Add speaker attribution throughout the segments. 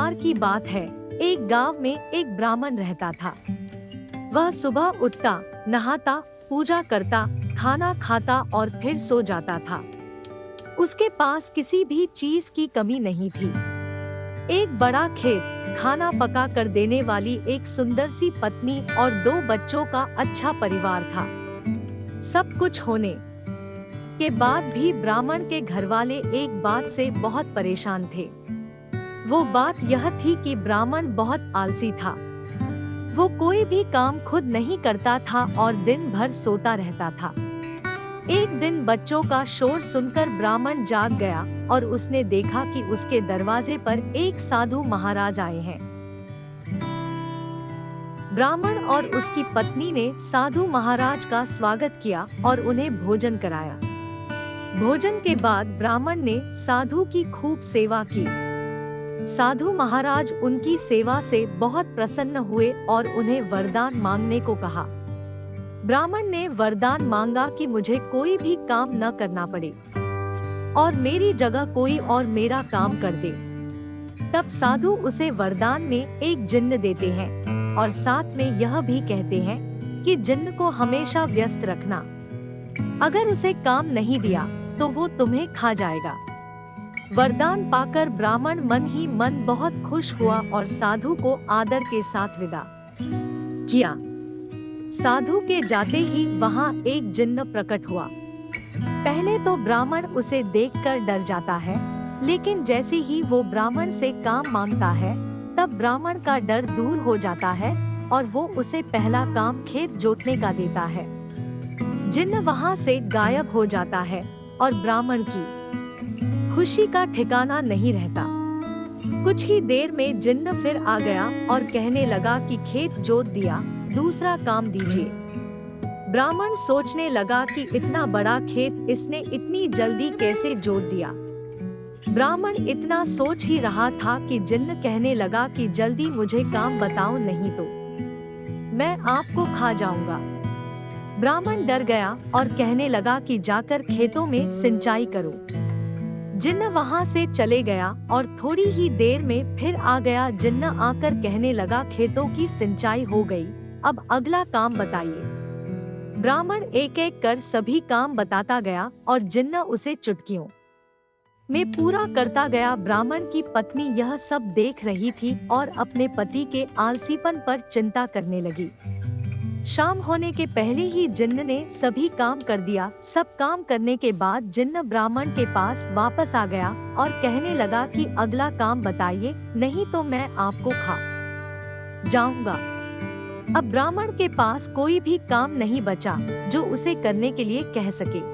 Speaker 1: बार की बात है, एक गांव में एक ब्राह्मण रहता था। वह सुबह उठता, नहाता, पूजा करता, खाना खाता और फिर सो जाता था। उसके पास किसी भी चीज की कमी नहीं थी। एक बड़ा खेत, खाना पका कर देने वाली एक सुंदर सी पत्नी और 2 बच्चों का अच्छा परिवार था। सब कुछ होने के बाद भी ब्राह्मण के घरवाले एक बात से बहुत परेशान थे। वो बात यह थी कि ब्राह्मण बहुत आलसी था। वो कोई भी काम खुद नहीं करता था और दिन भर सोता रहता था। एक दिन बच्चों का शोर सुनकर ब्राह्मण जाग गया और उसने देखा कि उसके दरवाजे पर एक साधु महाराज आए हैं। ब्राह्मण और उसकी पत्नी ने साधु महाराज का स्वागत किया और उन्हें भोजन कराया। भोजन के बाद ब्राह्मण ने साधु की खूब सेवा की। साधु महाराज उनकी सेवा से बहुत प्रसन्न हुए और उन्हें वरदान मांगने को कहा। ब्राह्मण ने वरदान मांगा कि मुझे कोई भी काम न करना पड़े और मेरी जगह कोई और मेरा काम कर दे। तब साधु उसे वरदान में एक जिन्न देते हैं और साथ में यह भी कहते हैं कि जिन्न को हमेशा व्यस्त रखना। अगर उसे काम नहीं दिया तो वो तुम्हें खा जाएगा। वरदान पाकर ब्राह्मण मन ही मन बहुत खुश हुआ और साधु को आदर के साथ विदा किया। साधु के जाते ही वहाँ एक जिन्न प्रकट हुआ। पहले तो ब्राह्मण उसे देखकर डर जाता है, लेकिन जैसे ही वो ब्राह्मण से काम मांगता है तब ब्राह्मण का डर दूर हो जाता है और वो उसे पहला काम खेत जोतने का देता है। जिन्न वहाँ से गायब हो जाता है और ब्राह्मण की खुशी का ठिकाना नहीं रहता। कुछ ही देर में जिन्न फिर आ गया और कहने लगा कि खेत जोत दिया, दूसरा काम दीजिए। ब्राह्मण सोचने लगा कि इतना बड़ा खेत इसने इतनी जल्दी कैसे जोत दिया। ब्राह्मण इतना सोच ही रहा था कि जिन्न कहने लगा कि जल्दी मुझे काम बताओ, नहीं तो मैं आपको खा जाऊंगा। ब्राह्मण डर गया और कहने लगा कि जाकर खेतों में सिंचाई करो। जिन्न वहां से चले गया और थोड़ी ही देर में फिर आ गया। जिन्न आकर कहने लगा खेतों की सिंचाई हो गई, अब अगला काम बताइए। ब्राह्मण एक एक कर सभी काम बताता गया और जिन्न उसे चुटकियों में पूरा करता गया। ब्राह्मण की पत्नी यह सब देख रही थी और अपने पति के आलसीपन पर चिंता करने लगी। शाम होने के पहले ही जिन्न ने सभी काम कर दिया। सब काम करने के बाद जिन्न ब्राह्मण के पास वापस आ गया और कहने लगा कि अगला काम बताइए, नहीं तो मैं आपको खा जाऊंगा। अब ब्राह्मण के पास कोई भी काम नहीं बचा जो उसे करने के लिए कह सके।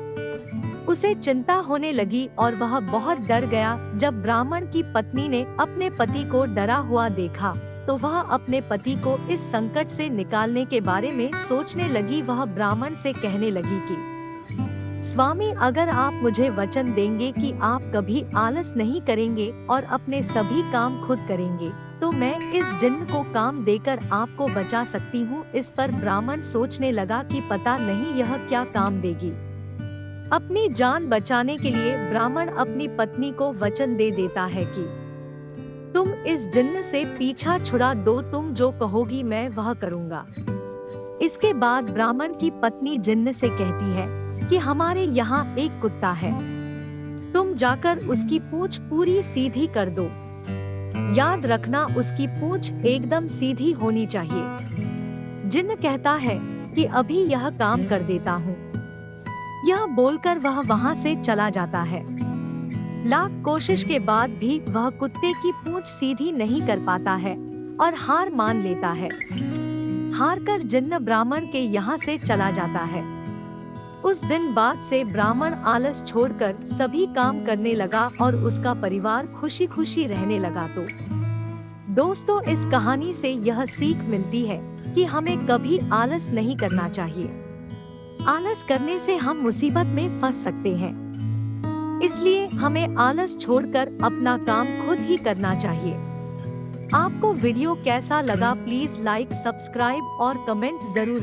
Speaker 1: उसे चिंता होने लगी और वह बहुत डर गया। जब ब्राह्मण की पत्नी ने अपने पति को डरा हुआ देखा तो वह अपने पति को इस संकट से निकालने के बारे में सोचने लगी। वह ब्राह्मण से कहने लगी कि स्वामी, अगर आप मुझे वचन देंगे कि आप कभी आलस नहीं करेंगे और अपने सभी काम खुद करेंगे तो मैं इस जिन्न को काम देकर आपको बचा सकती हूँ। इस पर ब्राह्मण सोचने लगा कि पता नहीं यह क्या काम देगी। अपनी जान बचाने के लिए ब्राह्मण अपनी पत्नी को वचन दे देता है कि तुम इस जिन्न से पीछा छुड़ा दो, तुम जो कहोगी मैं वह करूँगा। इसके बाद ब्राह्मण की पत्नी जिन्न से कहती है कि हमारे यहाँ एक कुत्ता है, तुम जाकर उसकी पूंछ पूरी सीधी कर दो। याद रखना, उसकी पूंछ एकदम सीधी होनी चाहिए। जिन्न कहता है कि अभी यह काम कर देता हूँ। यह बोलकर वह वहाँ से चला जाता है। लाख कोशिश के बाद भी वह कुत्ते की पूंछ सीधी नहीं कर पाता है और हार मान लेता है। हार कर जिन्न ब्राह्मण के यहाँ से चला जाता है। उस दिन बाद से ब्राह्मण आलस छोड़कर सभी काम करने लगा और उसका परिवार खुशी खुशी रहने लगा। तो दोस्तों, इस कहानी से यह सीख मिलती है कि हमें कभी आलस नहीं करना चाहिए। आलस करने से हम मुसीबत में फंस सकते हैं। इसलिए हमें आलस छोड़कर अपना काम खुद ही करना चाहिए। आपको वीडियो कैसा लगा प्लीज लाइक, सब्सक्राइब और कमेंट जरूर करें।